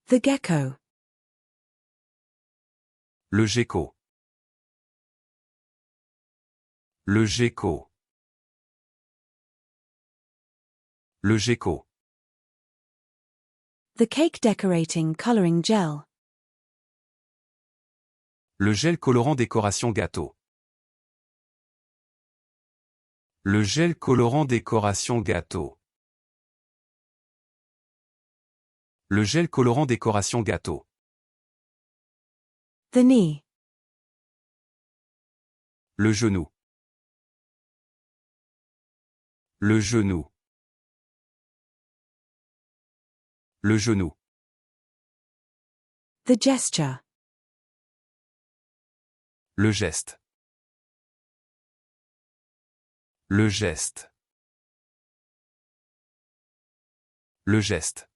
The gecko. Le gecko. Le gecko. Le gecko. The cake decorating coloring gel. Le gel colorant décoration gâteau. Le gel colorant décoration gâteau. Le gel colorant décoration gâteau. The knee. Le genou. Le genou. Le genou. The gesture. Le geste. Le geste. Le geste.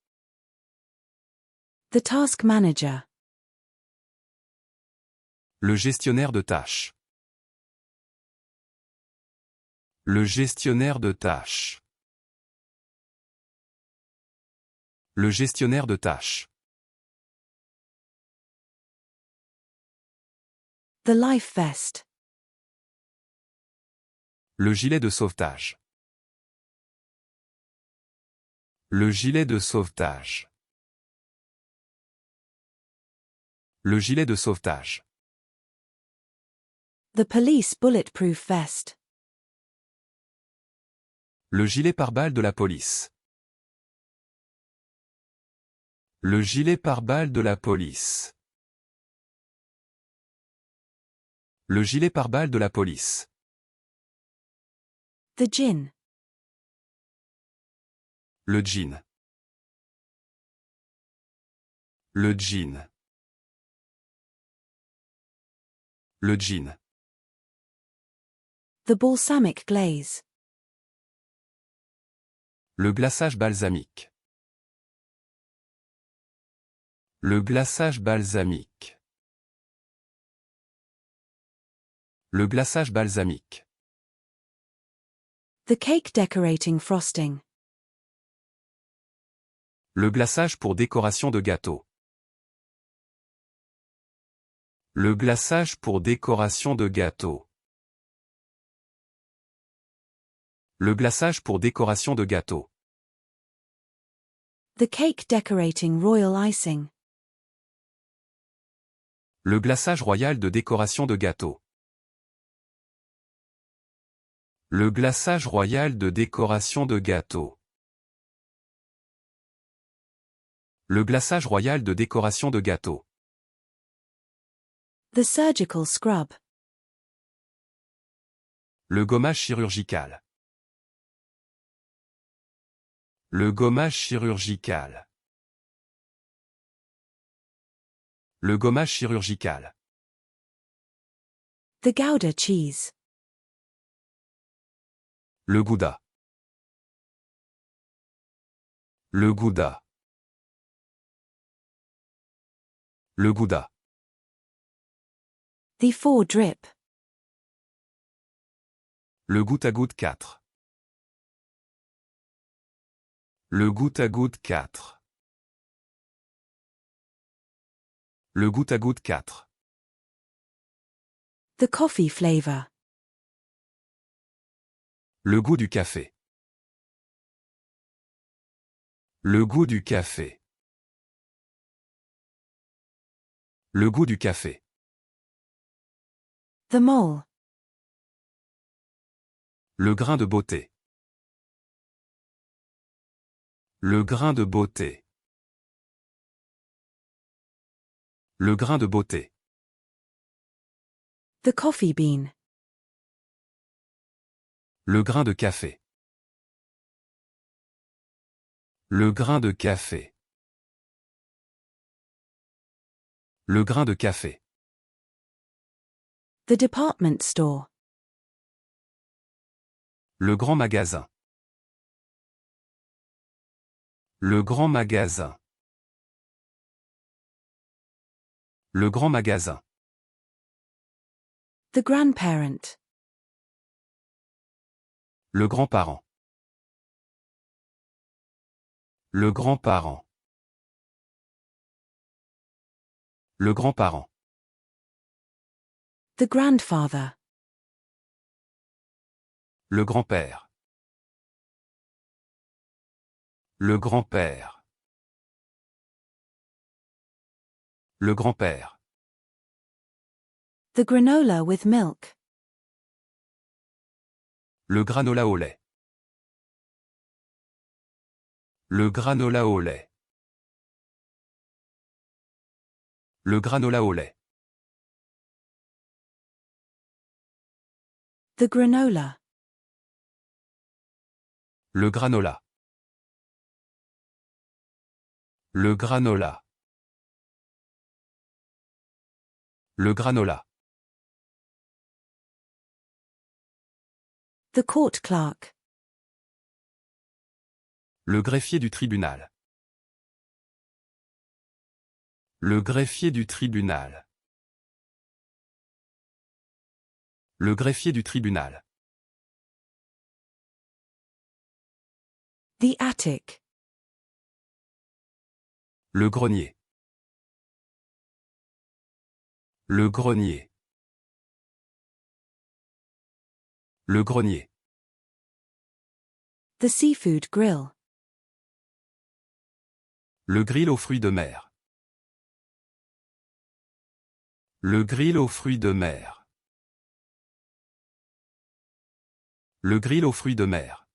The task manager. Le gestionnaire de tâches. Le gestionnaire de tâches. Le gestionnaire de tâches. The life vest. Le gilet de sauvetage. Le gilet de sauvetage. Le gilet de sauvetage. The police bulletproof vest. Le gilet pare-balles de la police. Le gilet pare-balles de la police. Le gilet pare-balles de la police. The gin. Le jean. Le jean. Le jean. The balsamic glaze. Le glaçage balsamique. Le glaçage balsamique. Le glaçage balsamique. The cake decorating frosting. Le glaçage pour décoration de gâteau. Le glaçage pour décoration de gâteau. Le glaçage pour décoration de gâteau. The cake decorating royal icing. Le glaçage royal de décoration de gâteau. Le glaçage royal de décoration de gâteau. Le glaçage royal de décoration de gâteau. The surgical scrub. Le gommage chirurgical. Le gommage chirurgical. Le gommage chirurgical. The Gouda cheese. Le gouda. Le gouda. Le gouda. The four drip. Le goutte à goutte 4. Le goutte à goutte 4. Le goutte à goutte 4. The coffee flavor. Le goût du café. Le goût du café. Le goût du café. The mole. Le grain de beauté. Le grain de beauté. Le grain de beauté. The coffee bean. Le grain de café. Le grain de café. Le grain de café. The department store. Le grand magasin. Le grand magasin. Le grand magasin. The grandparent. Le grand-parent. Le grand-parent. Le grand-parent. The grandfather. Le grand-père. Le grand-père. Le grand-père. The granola with milk. Le granola au lait. Le granola au lait. Le granola au lait. The granola. Le granola. Le granola. Le granola. The court clerk. Le greffier du tribunal. Le greffier du tribunal. Le greffier du tribunal. The attic. Le grenier. Le grenier. Le grenier. The seafood grill. Le grill aux fruits de mer. Le grill aux fruits de mer. Le grill aux fruits de mer.